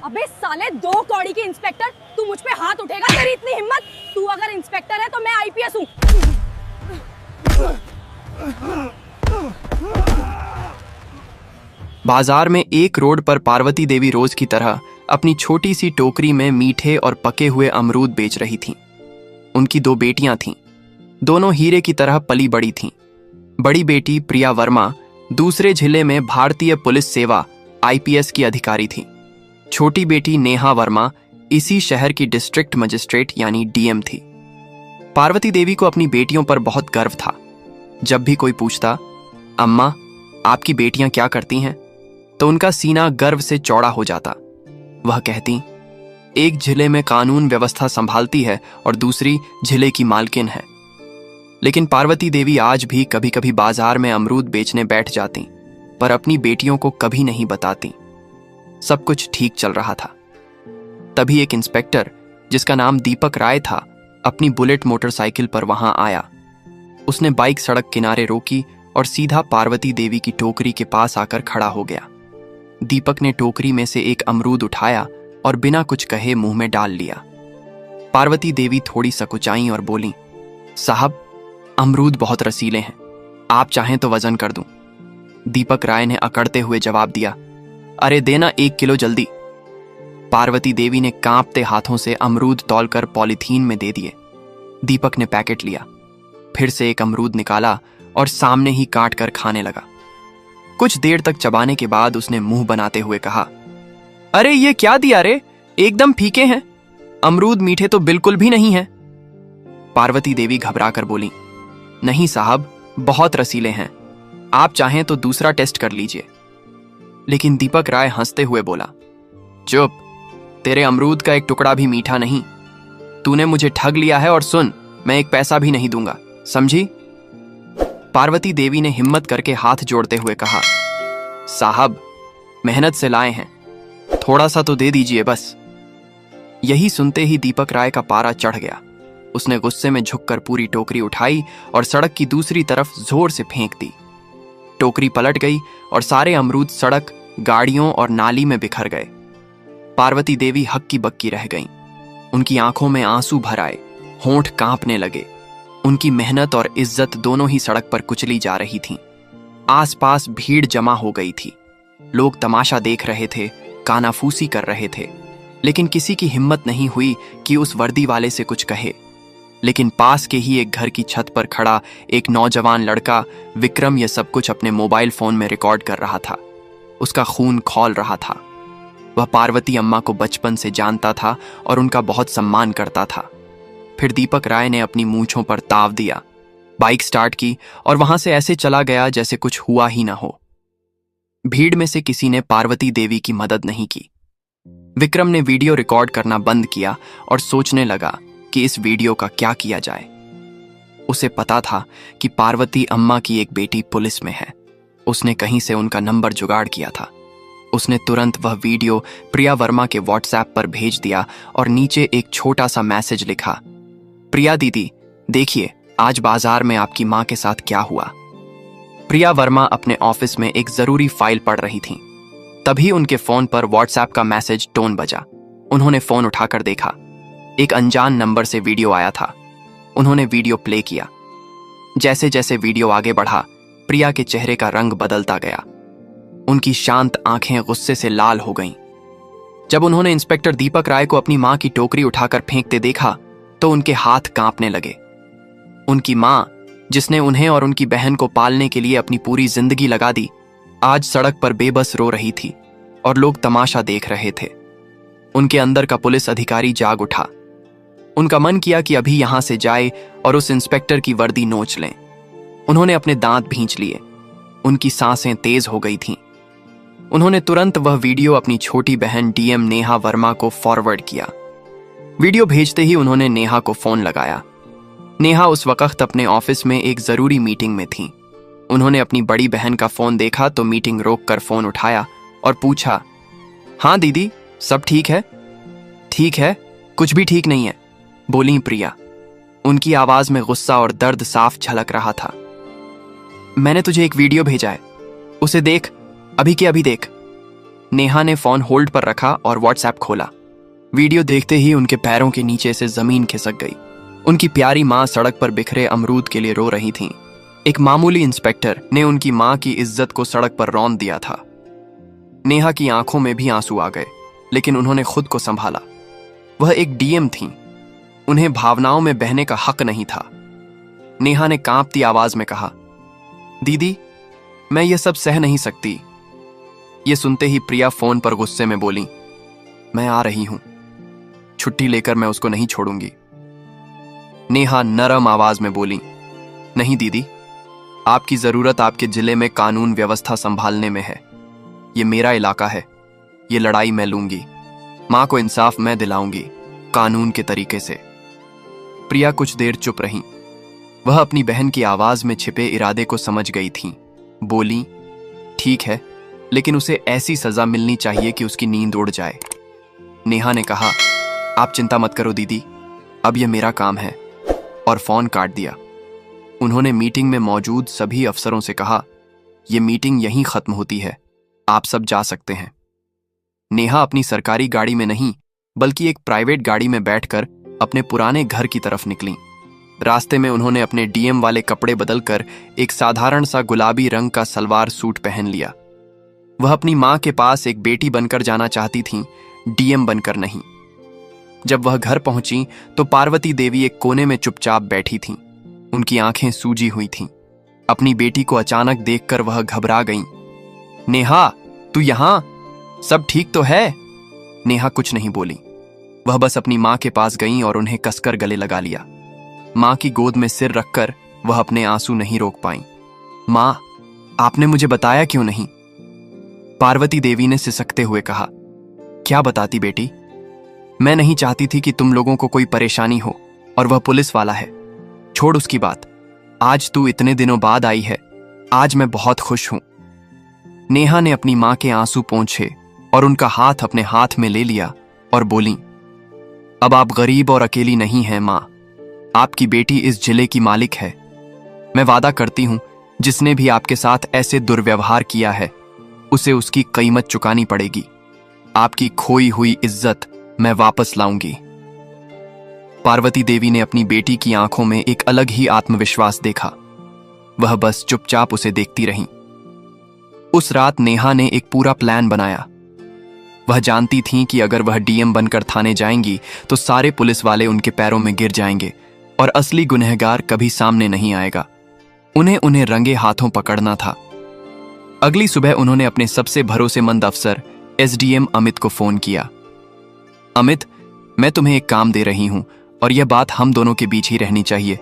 अबे साले, 2 कौड़ी के इंस्पेक्टर, तू मुझ पे हाथ उठेगा? तेरी इतनी हिम्मत? तू अगर इंस्पेक्टर है तो मैं आईपीएस हूँ। बाजार में एक रोड पर पार्वती देवी रोज की तरह अपनी छोटी सी टोकरी में मीठे और पके हुए अमरूद बेच रही थीं। उनकी 2 बेटियां थीं, दोनों हीरे की तरह पली बड़ी थीं। बड़ी बेटी प्रिया वर्मा दूसरे जिले में भारतीय पुलिस सेवा आईपीएस की अधिकारी थी। छोटी बेटी नेहा वर्मा इसी शहर की डिस्ट्रिक्ट मजिस्ट्रेट यानी डीएम थी। पार्वती देवी को अपनी बेटियों पर बहुत गर्व था। जब भी कोई पूछता, अम्मा आपकी बेटियां क्या करती हैं, तो उनका सीना गर्व से चौड़ा हो जाता। वह कहती, एक जिले में कानून व्यवस्था संभालती है और दूसरी जिले की मालकिन है। लेकिन पार्वती देवी आज भी कभी कभी बाजार में अमरूद बेचने बैठ जाती, पर अपनी बेटियों को कभी नहीं बताती। सब कुछ ठीक चल रहा था। तभी एक इंस्पेक्टर, जिसका नाम दीपक राय था, अपनी बुलेट मोटरसाइकिल पर वहां आया। उसने बाइक सड़क किनारे रोकी और सीधा पार्वती देवी की टोकरी के पास आकर खड़ा हो गया। दीपक ने टोकरी में से एक अमरूद उठाया और बिना कुछ कहे मुंह में डाल लिया। पार्वती देवी थोड़ी सकुचाई और बोली, साहब अमरूद बहुत रसीले हैं, आप चाहें तो वजन कर दूं। दीपक राय ने अकड़ते हुए जवाब दिया, अरे देना 1 किलो जल्दी। पार्वती देवी ने कांपते हाथों से अमरूद तौलकर पॉलीथीन में दे दिए। दीपक ने पैकेट लिया, फिर से एक अमरूद निकाला और सामने ही काट कर खाने लगा। कुछ देर तक चबाने के बाद उसने मुंह बनाते हुए कहा, अरे ये क्या दिया रे, एकदम फीके हैं, अमरूद मीठे तो बिल्कुल भी नहीं हैं। पार्वती देवी घबरा कर बोली, नहीं साहब, बहुत रसीले हैं, आप चाहें तो दूसरा टेस्ट कर लीजिए। लेकिन दीपक राय हंसते हुए बोला, चुप, तेरे अमरूद का एक टुकड़ा भी मीठा नहीं। तूने मुझे ठग लिया है और सुन, मैं 1 पैसा भी नहीं दूंगा, समझी? पार्वती देवी ने हिम्मत करके हाथ जोड़ते हुए कहा, साहब मेहनत से लाए हैं, थोड़ा सा तो दे दीजिए बस। यही सुनते ही दीपक राय का पारा चढ़ गया। उसने गुस्से में झुककर पूरी टोकरी उठाई और सड़क की दूसरी तरफ जोर से फेंक दी। टोकरी पलट गई और सारे अमरूद सड़क, गाड़ियों और नाली में बिखर गए। पार्वती देवी हक्की बक्की रह गईं। उनकी आंखों में आंसू भर आए, होंठ कांपने लगे। उनकी मेहनत और इज्जत दोनों ही सड़क पर कुचली जा रही थीं। आसपास भीड़ जमा हो गई थी। लोग तमाशा देख रहे थे, कानाफूसी कर रहे थे, लेकिन किसी की हिम्मत नहीं हुई कि उस वर्दी वाले से कुछ कहे। लेकिन पास के ही एक घर की छत पर खड़ा एक नौजवान लड़का विक्रम यह सब कुछ अपने मोबाइल फोन में रिकॉर्ड कर रहा था। उसका खून खौल रहा था। वह पार्वती अम्मा को बचपन से जानता था और उनका बहुत सम्मान करता था। फिर दीपक राय ने अपनी मूंछों पर ताव दिया, बाइक स्टार्ट की और वहां से ऐसे चला गया जैसे कुछ हुआ ही ना हो। भीड़ में से किसी ने पार्वती देवी की मदद नहीं की। विक्रम ने वीडियो रिकॉर्ड करना बंद किया और सोचने लगा कि इस वीडियो का क्या किया जाए। उसे पता था कि पार्वती अम्मा की एक बेटी पुलिस में है। उसने कहीं से उनका नंबर जुगाड़ किया था। उसने तुरंत वह वीडियो प्रिया वर्मा के व्हाट्सएप पर भेज दिया और नीचे एक छोटा सा मैसेज लिखा, प्रिया दीदी देखिए आज बाजार में आपकी मां के साथ क्या हुआ। प्रिया वर्मा अपने ऑफिस में एक जरूरी फाइल पढ़ रही थीं। तभी उनके फोन पर व्हाट्सएप का मैसेज टोन बजा। उन्होंने फोन उठाकर देखा। एक अनजान नंबर से वीडियो आया था। उन्होंने वीडियो प्ले किया। जैसे जैसे वीडियो आगे बढ़ा, प्रिया के चेहरे का रंग बदलता गया। उनकी शांत आंखें गुस्से से लाल हो गईं। जब उन्होंने इंस्पेक्टर दीपक राय को अपनी मां की टोकरी उठाकर फेंकते देखा तो उनके हाथ कांपने लगे। उनकी मां, जिसने उन्हें और उनकी बहन को पालने के लिए अपनी पूरी जिंदगी लगा दी, आज सड़क पर बेबस रो रही थी और लोग तमाशा देख रहे थे। उनके अंदर का पुलिस अधिकारी जाग उठा। उनका मन किया कि अभी यहां से जाए और उस इंस्पेक्टर की वर्दी नोच लें। उन्होंने अपने दांत भींच लिए। उनकी सांसें तेज हो गई थीं। उन्होंने तुरंत वह वीडियो अपनी छोटी बहन डीएम नेहा वर्मा को फॉरवर्ड किया। वीडियो भेजते ही उन्होंने नेहा को फोन लगाया। नेहा उस वक्त अपने ऑफिस में एक जरूरी मीटिंग में थी। उन्होंने अपनी बड़ी बहन का फोन देखा तो मीटिंग रोककर फोन उठाया और पूछा, हाँ दीदी सब ठीक है? ठीक है, कुछ भी ठीक नहीं है, बोली प्रिया। उनकी आवाज में गुस्सा और दर्द साफ झलक रहा था। मैंने तुझे एक वीडियो भेजा है, उसे देख, अभी के अभी देख। नेहा ने फोन होल्ड पर रखा और व्हाट्सएप खोला। वीडियो देखते ही उनके पैरों के नीचे से जमीन खिसक गई। उनकी प्यारी माँ सड़क पर बिखरे अमरूद के लिए रो रही थीं। एक मामूली इंस्पेक्टर ने उनकी माँ की इज्जत को सड़क पर रौंद दिया था। नेहा की आंखों में भी आंसू आ गए, लेकिन उन्होंने खुद को संभाला। वह एक डीएम थीं। उन्हें भावनाओं में बहने का हक नहीं था। नेहा ने कांपती आवाज में कहा, दीदी, मैं ये सब सह नहीं सकती। ये सुनते ही प्रिया फोन पर गुस्से में बोली, मैं आ रही हूं, छुट्टी लेकर मैं उसको नहीं छोड़ूंगी। नेहा नरम आवाज में बोली, नहीं दीदी, आपकी जरूरत आपके जिले में कानून व्यवस्था संभालने में है। ये मेरा इलाका है, ये लड़ाई मैं लूंगी। मां को इंसाफ मैं दिलाऊंगी, कानून के तरीके से। प्रिया कुछ देर चुप रही। वह अपनी बहन की आवाज में छिपे इरादे को समझ गई थी। बोली, ठीक है, लेकिन उसे ऐसी सजा मिलनी चाहिए कि उसकी नींद उड़ जाए। नेहा ने कहा, आप चिंता मत करो दीदी, अब यह मेरा काम है, और फोन काट दिया। उन्होंने मीटिंग में मौजूद सभी अफसरों से कहा, यह मीटिंग यहीं खत्म होती है, आप सब जा सकते हैं। नेहा अपनी सरकारी गाड़ी में नहीं, बल्कि एक प्राइवेट गाड़ी में बैठकर अपने पुराने घर की तरफ निकली। रास्ते में उन्होंने अपने डीएम वाले कपड़े बदलकर एक साधारण सा गुलाबी रंग का सलवार सूट पहन लिया। वह अपनी मां के पास एक बेटी बनकर जाना चाहती थीं, डीएम बनकर नहीं। जब वह घर पहुंची तो पार्वती देवी एक कोने में चुपचाप बैठी थीं। उनकी आंखें सूजी हुई थीं। अपनी बेटी को अचानक देखकर वह घबरा गईं। नेहा, तू यहां? सब ठीक तो है? नेहा कुछ नहीं बोली। वह बस अपनी मां के पास गईं और उन्हें कसकर गले लगा लिया। मां की गोद में सिर रखकर वह अपने आंसू नहीं रोक पाईं। मां, आपने मुझे बताया क्यों नहीं? पार्वती देवी ने सिसकते हुए कहा, क्या बताती बेटी? मैं नहीं चाहती थी कि तुम लोगों को कोई परेशानी हो, और वह पुलिस वाला है। छोड़ उसकी बात। आज तू इतने दिनों बाद आई है, आज मैं बहुत खुश हूं। नेहा ने अपनी मां के आंसू पोंछे और उनका हाथ अपने हाथ में ले लिया और बोली, अब आप गरीब और अकेली नहीं हैं मां, आपकी बेटी इस जिले की मालिक है। मैं वादा करती हूं, जिसने भी आपके साथ ऐसे दुर्व्यवहार किया है उसे उसकी कीमत चुकानी पड़ेगी। आपकी खोई हुई इज्जत मैं वापस लाऊंगी। पार्वती देवी ने अपनी बेटी की आंखों में एक अलग ही आत्मविश्वास देखा। वह बस चुपचाप उसे देखती रही। उस रात नेहा ने एक पूरा प्लान बनाया। वह जानती थीं कि अगर वह डीएम बनकर थाने जाएंगी तो सारे पुलिस वाले उनके पैरों में गिर जाएंगे और असली गुनहगार कभी सामने नहीं आएगा। उन्हें रंगे हाथों पकड़ना था। अगली सुबह उन्होंने अपने सबसे भरोसेमंद अफसर एसडीएम अमित को फोन किया। अमित, मैं तुम्हें एक काम दे रही हूं और यह बात हम दोनों के बीच ही रहनी चाहिए।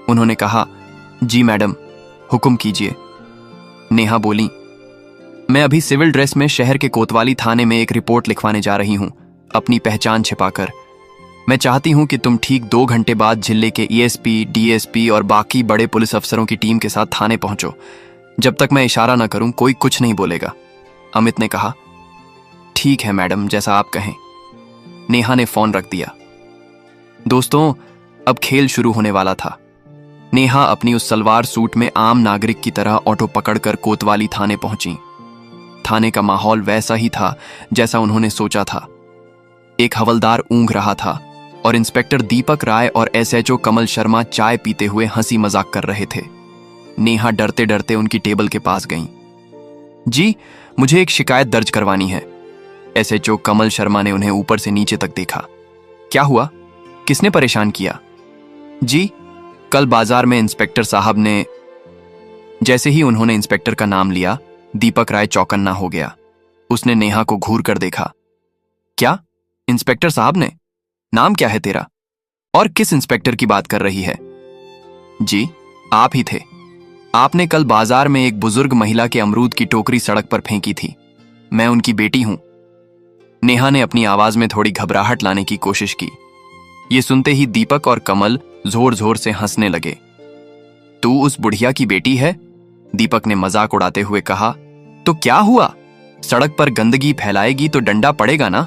उन्होंने कहा, जी मैडम, हुक्म कीजिए। नेहा बोली, मैं अभी सिविल ड्रेस में शहर के कोतवाली थाने में एक रिपोर्ट लिखवाने जा रही हूं, अपनी पहचान छिपाकर। मैं चाहती हूं कि तुम ठीक 2 घंटे बाद जिले के ईएसपी, डीएसपी और बाकी बड़े पुलिस अफसरों की टीम के साथ थाने पहुंचो। जब तक मैं इशारा न करूं कोई कुछ नहीं बोलेगा। अमित ने कहा, ठीक है मैडम, जैसा आप कहें। नेहा ने फोन रख दिया। दोस्तों, अब खेल शुरू होने वाला था। नेहा अपनी उस सलवार सूट में आम नागरिक की तरह ऑटो पकड़कर कोतवाली थाने पहुंची। थाने का माहौल वैसा ही था जैसा उन्होंने सोचा था। एक हवलदार ऊँघ रहा था और इंस्पेक्टर दीपक राय और एसएचओ कमल शर्मा चाय पीते हुए हंसी मजाक कर रहे थे। नेहा डरते डरते उनकी टेबल के पास गईं। जी, मुझे एक शिकायत दर्ज करवानी है। एसएचओ कमल शर्मा ने उन्हें ऊपर से नीचे तक देखा। क्या हुआ? किसने परेशान किया? जी, कल बाजार में इंस्पेक्टर साहब ने। जैसे ही उन्होंने इंस्पेक्टर का नाम लिया, दीपक राय चौकन्ना हो गया। उसने नेहा को घूर कर देखा। क्या? इंस्पेक्टर साहब ने? नाम क्या है तेरा? और किस इंस्पेक्टर की बात कर रही है? जी, आप ही थे। आपने कल बाजार में एक बुजुर्ग महिला के अमरूद की टोकरी सड़क पर फेंकी थी। मैं उनकी बेटी हूं। नेहा ने अपनी आवाज में थोड़ी घबराहट लाने की कोशिश की। ये सुनते ही दीपक और कमल जोर जोर से हंसने लगे। तू उस बुढ़िया की बेटी है? दीपक ने मजाक उड़ाते हुए कहा। तो क्या हुआ? सड़क पर गंदगी फैलाएगी तो डंडा पड़ेगा ना।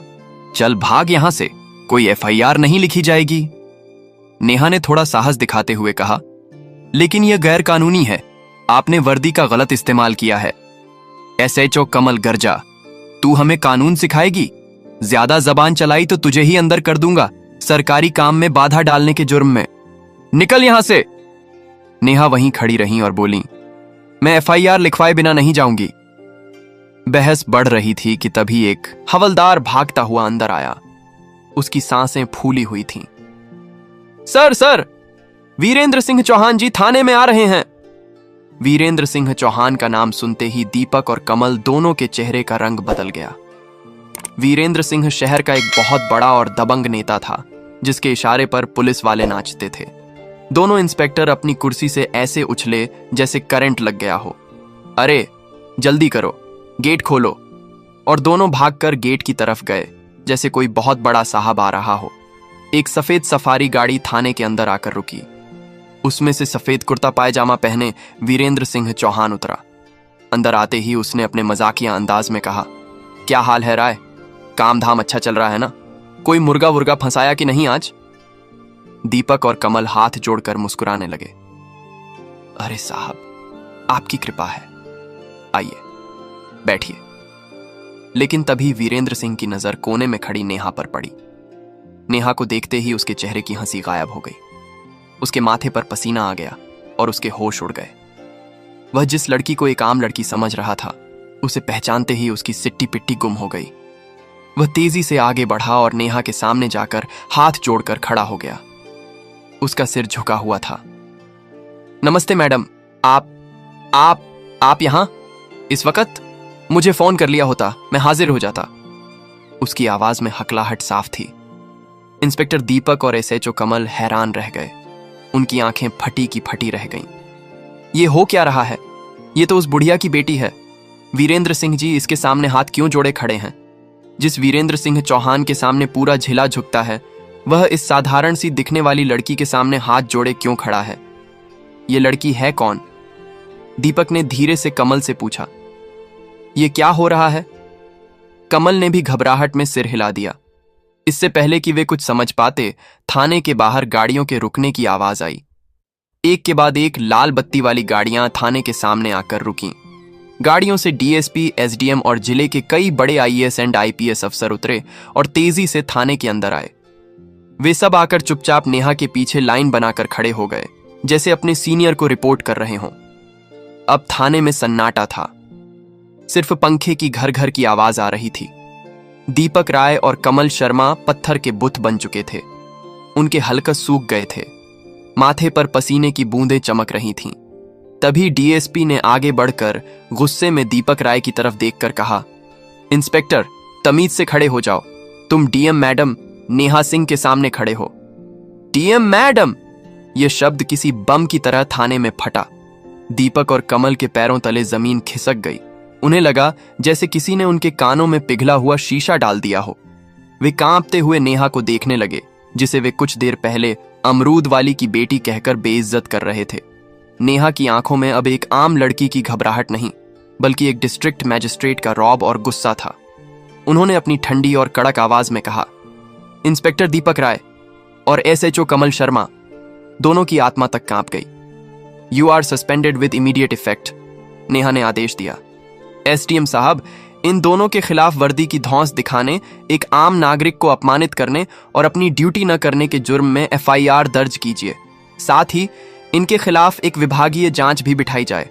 चल भाग यहां से, कोई एफआईआर नहीं लिखी जाएगी। नेहा ने थोड़ा साहस दिखाते हुए कहा, लेकिन यह गैर कानूनी है। आपने वर्दी का गलत इस्तेमाल किया है। एसएचओ कमल गर्जा। तू हमें कानून सिखाएगी? ज्यादा जबान चलाई तो तुझे ही अंदर कर दूंगा, सरकारी काम में बाधा डालने के जुर्म में। निकल यहां से। नेहा वहीं खड़ी रहीं और बोली, मैं एफआईआर लिखवाए बिना नहीं जाऊंगी। बहस बढ़ रही थी कि तभी एक हवलदार भागता हुआ अंदर आया। उसकी सांसें फूली हुई थीं। सर सर, वीरेंद्र सिंह चौहान जी थाने में आ रहे हैं। वीरेंद्र सिंह चौहान का नाम सुनते ही दीपक और कमल दोनों के चेहरे का रंग बदल गया। वीरेंद्र सिंह शहर का एक बहुत बड़ा और दबंग नेता था, जिसके इशारे पर पुलिस वाले नाचते थे। दोनों इंस्पेक्टर अपनी कुर्सी से ऐसे उछले जैसे करंट लग गया हो। अरे जल्दी करो, गेट खोलो। और दोनों भागकर गेट की तरफ गए जैसे कोई बहुत बड़ा साहब आ रहा हो। एक सफेद सफारी गाड़ी थाने के अंदर आकर रुकी। उसमें से सफेद कुर्ता पायजामा पहने वीरेंद्र सिंह चौहान उतरा। अंदर आते ही उसने अपने मजाकिया अंदाज में कहा, क्या हाल है राय? काम धाम अच्छा चल रहा है ना? कोई मुर्गा वुर्गा फंसाया कि नहीं आज? दीपक और कमल हाथ जोड़कर मुस्कुराने लगे। अरे साहब, आपकी कृपा है, आइए बैठिए। लेकिन तभी वीरेंद्र सिंह की नजर कोने में खड़ी नेहा पर पड़ी। नेहा को देखते ही उसके चेहरे की हंसी गायब हो गई। उसके माथे पर पसीना आ गया और उसके होश उड़ गए। वह जिस लड़की को एक आम लड़की समझ रहा था, उसे पहचानते ही उसकी सिट्टी पिट्टी गुम हो गई। वह तेजी से आगे बढ़ा और नेहा के सामने जाकर हाथ जोड़कर खड़ा हो गया। उसका सिर झुका हुआ था। नमस्ते मैडम, आप यहां? इस वक्त? मुझे फोन कर लिया होता, मैं हाजिर हो जाता। उसकी आवाज में हकलाहट साफ थी। इंस्पेक्टर दीपक और एसएचओ कमल हैरान रह गए। उनकी आंखें फटी की फटी रह गईं। ये हो क्या रहा है? ये तो उस बुढ़िया की बेटी है। वीरेंद्र सिंह जी इसके सामने हाथ क्यों जोड़े खड़े हैं? जिस वीरेंद्र सिंह चौहान के सामने पूरा जिला झुकता है, वह इस साधारण सी दिखने वाली लड़की के सामने हाथ जोड़े क्यों खड़ा है? ये लड़की है कौन? दीपक ने धीरे से कमल से पूछा। ये क्या हो रहा है? कमल ने भी घबराहट में सिर हिला दिया। इससे पहले कि वे कुछ समझ पाते, थाने के बाहर गाड़ियों के रुकने की आवाज आई। एक के बाद एक लाल बत्ती वाली गाड़ियां थाने के सामने आकर रुकीं। गाड़ियों से डीएसपी, एसडीएम और जिले के कई बड़े आईएएस एंड आईपीएस अफसर उतरे और तेजी से थाने के अंदर आए। वे सब आकर चुपचाप नेहा के पीछे लाइन बनाकर खड़े हो गए, जैसे अपने सीनियर को रिपोर्ट कर रहे हों। अब थाने में सन्नाटा था। सिर्फ पंखे की घर घर की आवाज आ रही थी। दीपक राय और कमल शर्मा पत्थर के बुत बन चुके थे। उनके हलकस सूख गए थे। माथे पर पसीने की बूंदें चमक रही थीं। तभी डीएसपी ने आगे बढ़कर गुस्से में दीपक राय की तरफ देखकर कहा, इंस्पेक्टर, तमीज से खड़े हो जाओ। तुम डीएम मैडम नेहा सिंह के सामने खड़े हो। DM madam? यह शब्द किसी बम की तरह थाने में फटा। दीपक और कमल के पैरों तले जमीन खिसक गई। उन्हें लगा जैसे किसी ने उनके कानों में पिघला हुआ शीशा डाल दिया हो। वे कांपते हुए नेहा को देखने लगे, जिसे वे कुछ देर पहले अमरूद वाली की बेटी कहकर बेइज्जत कर रहे थे। नेहा की आंखों में अब एक आम लड़की की घबराहट नहीं, बल्कि एक डिस्ट्रिक्ट मैजिस्ट्रेट का रौब और गुस्सा था। उन्होंने अपनी ठंडी और कड़क आवाज में कहा, इंस्पेक्टर दीपक राय और एसएचओ कमल शर्मा, दोनों की आत्मा तक कांप गई। You are suspended with immediate effect, Neha ने आदेश दिया। एसडीएम साहब, इन दोनों के खिलाफ वर्दी की धौंस दिखाने, एक आम नागरिक को अपमानित करने और अपनी ड्यूटी न करने के जुर्म में एफआईआर दर्ज कीजिए। साथ ही इनके खिलाफ एक विभागीय जांच भी बिठाई जाए।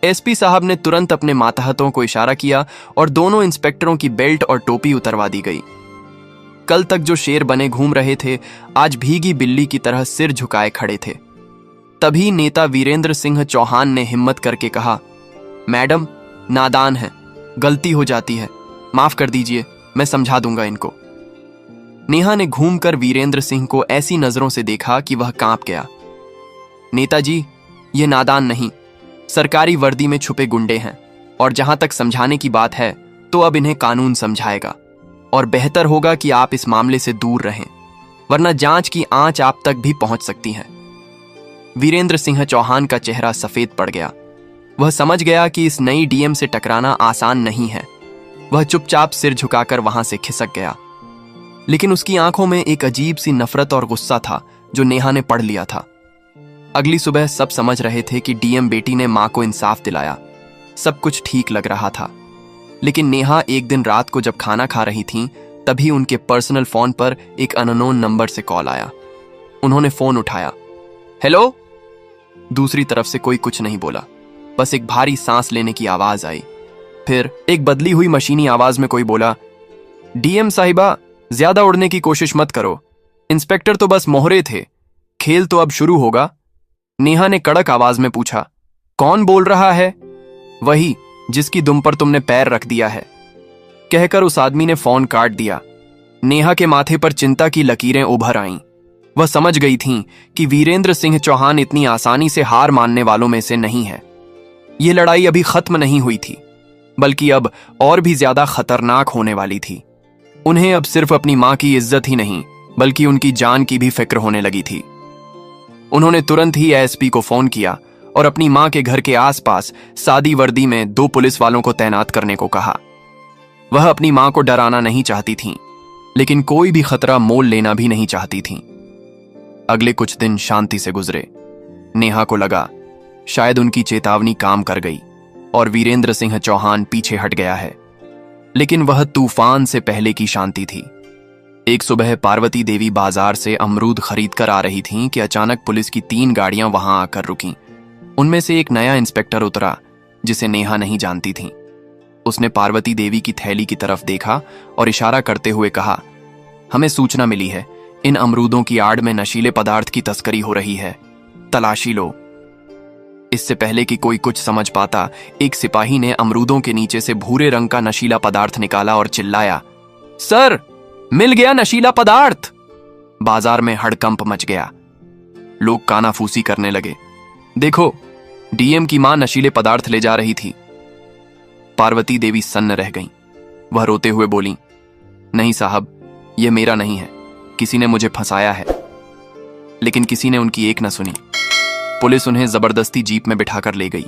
एसपी साहब ने तुरंत अपने मातहतों को इशारा किया और दोनों इंस्पेक्टरों की बेल्ट और टोपी उतरवा दी गई। कल तक जो शेर बने घूम रहे थे, आज भीगी बिल्ली की तरह सिर झुकाए खड़े थे। तभी नेता वीरेंद्र सिंह चौहान ने हिम्मत करके कहा, मैडम, नादान है, गलती हो जाती है, माफ कर दीजिए, मैं समझा दूंगा इनको। नेहा ने घूमकर वीरेंद्र सिंह को ऐसी नजरों से देखा कि वह कांप गया। नेताजी, ये नादान नहीं, सरकारी वर्दी में छुपे गुंडे हैं, और जहां तक समझाने की बात है तो अब इन्हें कानून समझाएगा, और बेहतर होगा कि आप इस मामले से दूर रहें, वरना जांच की आंच आप तक भी पहुंच सकती है। वीरेंद्र सिंह चौहान का चेहरा सफेद पड़ गया। वह समझ गया कि इस नई डीएम से टकराना आसान नहीं है। वह चुपचाप सिर झुकाकर वहां से खिसक गया। लेकिन उसकी आंखों में एक अजीब सी नफरत और गुस्सा था जो नेहा ने पढ़ लिया था। अगली सुबह सब समझ रहे थे कि डीएम बेटी ने मां को इंसाफ दिलाया। सब कुछ ठीक लग रहा था। लेकिन नेहा एक दिन रात को जब खाना खा रही थीं, तभी उनके पर्सनल फोन पर एक अननोन नंबर से कॉल आया। उन्होंने फोन उठाया। हेलो। दूसरी तरफ से कोई कुछ नहीं बोला, बस एक भारी सांस लेने की आवाज आई। फिर एक बदली हुई मशीनी आवाज में कोई बोला, डीएम साहिबा, ज्यादा उड़ने की कोशिश मत करो, इंस्पेक्टर तो बस मोहरे थे, खेल तो अब शुरू होगा। नेहा ने कड़क आवाज में पूछा, कौन बोल रहा है? वही जिसकी दुम पर तुमने पैर रख दिया है, कहकर उस आदमी ने फोन काट दिया। नेहा के माथे पर चिंता की लकीरें उभर आईं। वह समझ गई थीं कि वीरेंद्र सिंह चौहान इतनी आसानी से हार मानने वालों में से नहीं है। यह लड़ाई अभी खत्म नहीं हुई थी, बल्कि अब और भी ज्यादा खतरनाक होने वाली थी। उन्हें अब सिर्फ अपनी मां की इज्जत ही नहीं, बल्कि उनकी जान की भी फिक्र होने लगी थी। उन्होंने तुरंत ही एएसपी को फोन किया और अपनी मां के घर के आसपास सादी वर्दी में 2 पुलिस वालों को तैनात करने को कहा। वह अपनी मां को डराना नहीं चाहती थीं, लेकिन कोई भी खतरा मोल लेना भी नहीं चाहती थीं। अगले कुछ दिन शांति से गुजरे। नेहा को लगा शायद उनकी चेतावनी काम कर गई और वीरेंद्र सिंह चौहान पीछे हट गया है, लेकिन वह तूफान से पहले की शांति थी। एक सुबह पार्वती देवी बाजार से अमरूद खरीद कर आ रही थीं कि अचानक पुलिस की 3 गाड़ियां वहां आकर रुकीं। उनमें से एक नया इंस्पेक्टर उतरा, जिसे नेहा नहीं जानती थी। उसने पार्वती देवी की थैली की तरफ देखा और इशारा करते हुए कहा, हमें सूचना मिली है, इन अमरूदों की आड़ में नशीले पदार्थ की तस्करी हो रही है, तलाशी लो। इससे पहले कि कोई कुछ समझ पाता, एक सिपाही ने अमरूदों के नीचे से भूरे रंग का नशीला पदार्थ निकाला और चिल्लाया, सर, मिल गया नशीला पदार्थ। बाजार में हड़कंप मच गया। लोग कानाफूसी करने लगे। देखो, डीएम की मां नशीले पदार्थ ले जा रही थी। पार्वती देवी सन्न रह गईं। वह रोते हुए बोली, नहीं साहब, यह मेरा नहीं है, किसी ने मुझे फंसाया है। लेकिन किसी ने उनकी एक न सुनी। पुलिस उन्हें जबरदस्ती जीप में बिठाकर ले गई।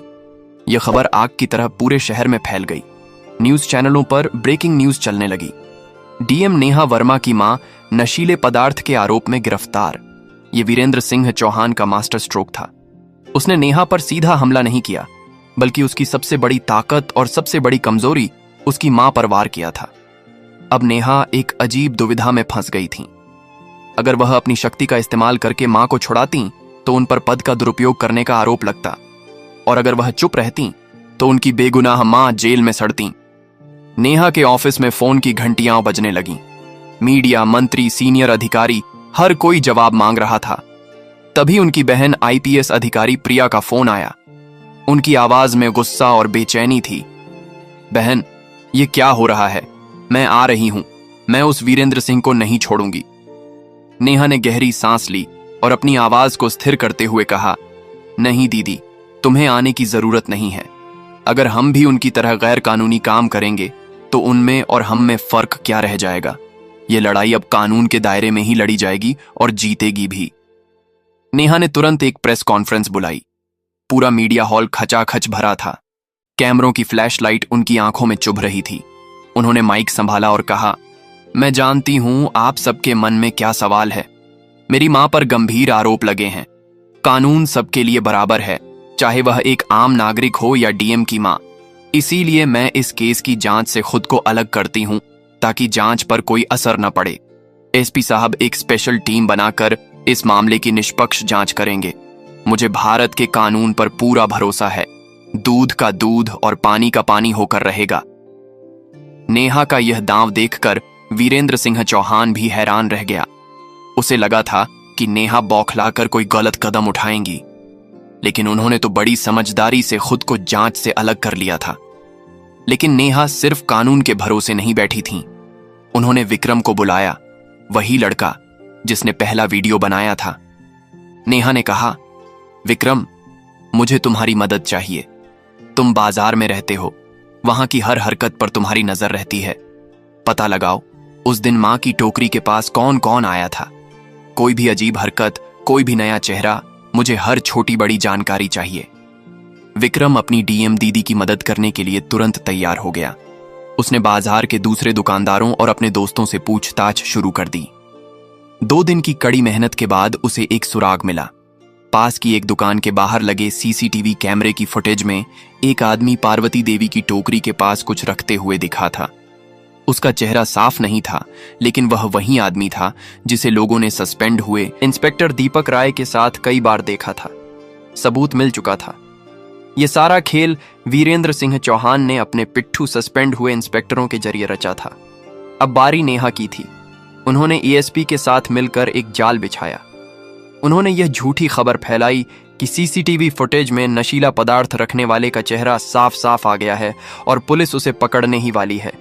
यह खबर आग की तरह पूरे शहर में फैल गई। न्यूज चैनलों पर ब्रेकिंग न्यूज चलने लगी। डीएम नेहा वर्मा की मां नशीले पदार्थ के आरोप में गिरफ्तार। यह वीरेंद्र सिंह चौहान का मास्टर स्ट्रोक था। उसने नेहा पर सीधा हमला नहीं किया, बल्कि उसकी सबसे बड़ी ताकत और सबसे बड़ी कमजोरी उसकी मां पर वार किया था। अब नेहा एक अजीब दुविधा में फंस गई थी। अगर वह अपनी शक्ति का इस्तेमाल करके मां को छुड़ाती तो उन पर पद का दुरुपयोग करने का आरोप लगता, और अगर वह चुप रहती तो उनकी बेगुनाह मां जेल में सड़ती। नेहा के ऑफिस में फोन की घंटियां बजने लगीं। मीडिया, मंत्री, सीनियर अधिकारी, हर कोई जवाब मांग रहा था। तभी उनकी बहन आईपीएस अधिकारी प्रिया का फोन आया। उनकी आवाज में गुस्सा और बेचैनी थी। बहन, ये क्या हो रहा है? मैं आ रही हूं, मैं उस वीरेंद्र सिंह को नहीं छोड़ूंगी। नेहा ने गहरी सांस ली और अपनी आवाज को स्थिर करते हुए कहा, नहीं दीदी, तुम्हें आने की जरूरत नहीं है। अगर हम भी उनकी तरह गैर कानूनी काम करेंगे तो उनमें और हम में फर्क क्या रह जाएगा? ये लड़ाई अब कानून के दायरे में ही लड़ी जाएगी और जीतेगी भी। नेहा ने तुरंत एक प्रेस कॉन्फ्रेंस बुलाई। पूरा मीडिया हॉल खचाखच भरा था। कैमरों की फ्लैशलाइट उनकी आंखों में चुभ रही थी। उन्होंने माइक संभाला और कहा, मैं जानती हूं आप सबके मन में क्या सवाल है। मेरी मां पर गंभीर आरोप लगे हैं। कानून सबके लिए बराबर है, चाहे वह एक आम नागरिक हो या डीएम की मां। इसीलिए मैं इस केस की जांच से खुद को अलग करती हूं, ताकि जांच पर कोई असर न पड़े। एसपी साहब एक स्पेशल टीम बनाकर इस मामले की निष्पक्ष जांच करेंगे। मुझे भारत के कानून पर पूरा भरोसा है। दूध का दूध और पानी का पानी होकर रहेगा। नेहा का यह दांव देखकर वीरेंद्र सिंह चौहान भी हैरान रह गया। उसे लगा था कि नेहा बौखलाकर कोई गलत कदम उठाएंगी, लेकिन उन्होंने तो बड़ी समझदारी से खुद को जांच से अलग कर लिया था। लेकिन नेहा सिर्फ कानून के भरोसे नहीं बैठी थीं। उन्होंने विक्रम को बुलाया, वही लड़का जिसने पहला वीडियो बनाया था। नेहा ने कहा, विक्रम, मुझे तुम्हारी मदद चाहिए। तुम बाजार में रहते हो, वहां की हर हरकत पर तुम्हारी नजर रहती है। पता लगाओ उस दिन मां की टोकरी के पास कौन कौन आया था। कोई भी अजीब हरकत, कोई भी नया चेहरा, मुझे हर छोटी बड़ी जानकारी चाहिए। विक्रम अपनी डीएम दीदी की मदद करने के लिए तुरंत तैयार हो गया। उसने बाजार के दूसरे दुकानदारों और अपने दोस्तों से पूछताछ शुरू कर दी। 2 दिन की कड़ी मेहनत के बाद उसे एक सुराग मिला। पास की एक दुकान के बाहर लगे सीसीटीवी कैमरे की फुटेज में एक आदमी पार्वती देवी की टोकरी के पास कुछ रखते हुए दिखा था। उसका चेहरा साफ नहीं था, लेकिन वह वही आदमी था जिसे लोगों ने सस्पेंड हुए इंस्पेक्टर दीपक राय के साथ कई बार देखा था। सबूत मिल चुका था। यह सारा खेल वीरेंद्र सिंह चौहान ने अपने पिट्ठू सस्पेंड हुए इंस्पेक्टरों के जरिए रचा था। अब बारी नेहा की थी। उन्होंने एएसपी के साथ मिलकर एक जाल बिछाया। उन्होंने यह झूठी खबर फैलाई कि सीसीटीवी फुटेज में नशीला पदार्थ रखने वाले का चेहरा साफ साफ आ गया है और पुलिस उसे पकड़ने ही वाली है।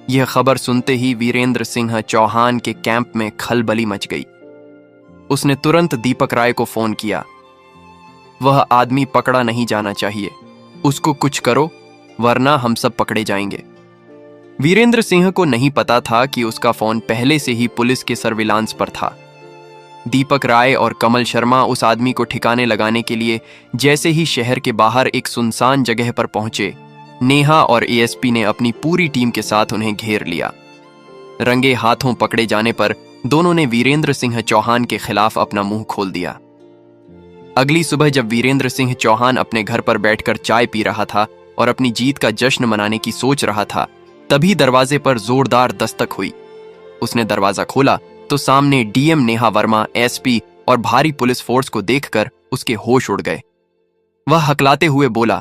यह खबर सुनते ही वीरेंद्र सिंह चौहान के कैंप में खलबली मच गई। उसने तुरंत दीपक राय को फोन किया। वह आदमी पकड़ा नहीं जाना चाहिए, उसको कुछ करो वरना हम सब पकड़े जाएंगे। वीरेंद्र सिंह को नहीं पता था कि उसका फोन पहले से ही पुलिस के सर्विलांस पर था। दीपक राय और कमल शर्मा उस आदमी को ठिकाने लगाने के लिए जैसे ही शहर के बाहर एक सुनसान जगह पर पहुंचे, नेहा और एएसपी ने अपनी पूरी टीम के साथ उन्हें घेर लिया। रंगे हाथों पकड़े जाने पर दोनों ने वीरेंद्र सिंह चौहान के खिलाफ अपना मुंह खोल दिया। अगली सुबह जब वीरेंद्र सिंह चौहान अपने घर पर बैठकर चाय पी रहा था और अपनी जीत का जश्न मनाने की सोच रहा था, तभी दरवाजे पर जोरदार दस्तक हुई। उसने दरवाजा खोला तो सामने डीएम नेहा वर्मा, एसपी और भारी पुलिस फोर्स को देखकर उसके होश उड़ गए। वह हकलाते हुए बोला,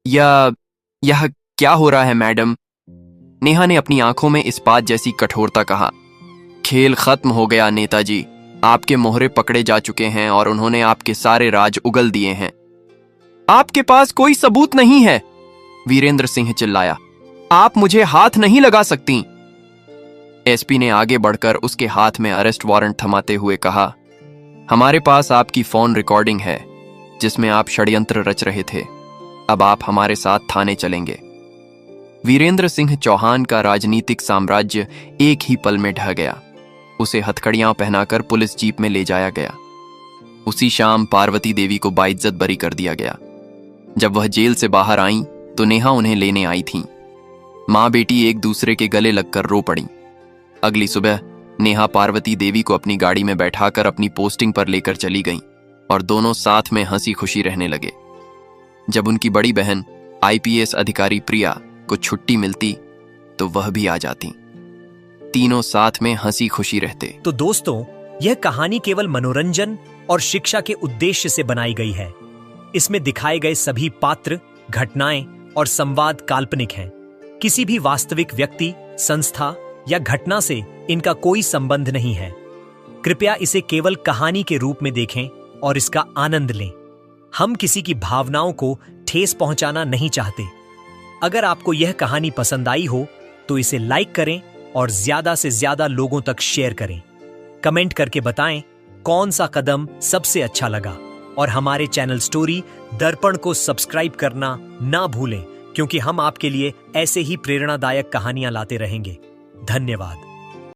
यह क्या हो रहा है मैडम? नेहा ने अपनी आंखों में इस्पात जैसी कठोरता कहा, खेल खत्म हो गया नेताजी, आपके मोहरे पकड़े जा चुके हैं और उन्होंने आपके सारे राज उगल दिए हैं। आपके पास कोई सबूत नहीं है, वीरेंद्र सिंह चिल्लाया। आप मुझे हाथ नहीं लगा सकती। एसपी ने आगे बढ़कर उसके हाथ में अरेस्ट वारंट थमाते हुए कहा, हमारे पास आपकी फोन रिकॉर्डिंग है जिसमें आप षड्यंत्र रच रहे थे। अब आप हमारे साथ थाने चलेंगे। वीरेंद्र सिंह चौहान का राजनीतिक साम्राज्य एक ही पल में ढह गया। उसे हथकड़ियां पहनाकर पुलिस जीप में ले जाया गया। उसी शाम पार्वती देवी को बाइज्जत बरी कर दिया गया। जब वह जेल से बाहर आईं तो नेहा उन्हें लेने आई थीं। मां बेटी एक दूसरे के गले लगकर रो पड़ी। अगली सुबह नेहा पार्वती देवी को अपनी गाड़ी में बैठाकर अपनी पोस्टिंग पर लेकर चली गईं और दोनों साथ में हंसी खुशी रहने लगे। जब उनकी बड़ी बहन आईपीएस अधिकारी प्रिया को छुट्टी मिलती तो वह भी आ जाती। तीनों साथ में हंसी खुशी रहते। तो दोस्तों, यह कहानी केवल मनोरंजन और शिक्षा के उद्देश्य से बनाई गई है। इसमें दिखाए गए सभी पात्र, घटनाएं और संवाद काल्पनिक हैं। किसी भी वास्तविक व्यक्ति, संस्था या घटना से इनका कोई संबंध नहीं है। कृपया इसे केवल कहानी के रूप में देखें और इसका आनंद लें। हम किसी की भावनाओं को ठेस पहुंचाना नहीं चाहते। अगर आपको यह कहानी पसंद आई हो तो इसे लाइक करें और ज्यादा से ज्यादा लोगों तक शेयर करें। कमेंट करके बताएं कौन सा कदम सबसे अच्छा लगा और हमारे चैनल स्टोरी दर्पण को सब्सक्राइब करना ना भूलें, क्योंकि हम आपके लिए ऐसे ही प्रेरणादायक कहानियां लाते रहेंगे। धन्यवाद।